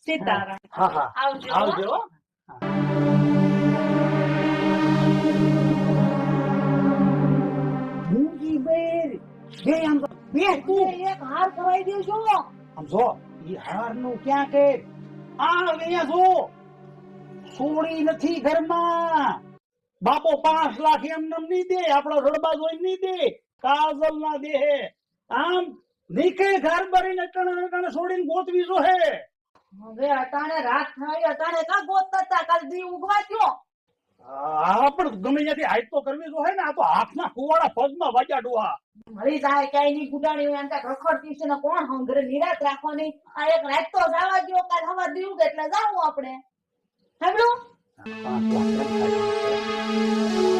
સીતારામ. હા હા આવજો. આવજો. મૂંગી બેર બે આમ તો બે તું એક હાર કરાવી દેજો. આમ જો ઈ હાર નું ક્યાં કે આ અહીંયા જો સોળી નથી ઘરમાં. બાપો 5 લાખ એમને નહીં દે, આપડો રડબા જોઈ નહીં દે, કાજલ ના દે. આમ નીકળે ઘર ભરીને ટણે છોડીને ગોતવી જો હે. હવે અટાણે રાત થઈ, અટાણે કા ગોતતા હતા? કાલ દી ઉગવા થયો. હા પણ ગમે ત્યાંથી હાઈટ તો કરવી જો હે ને. આ તો હાથના કુવાડા પગમાં વાગ્યા ડોહા. મળી જાય કઈ ની ગુડાણી હોય અંતા રખડતી છે ને કોણ હંગરે નિરાત રાખવાની. આ એક રાત તો જવા દો, કાલ હવા દીવું એટલે જાવું આપણે. સાંભળો 5 લાખ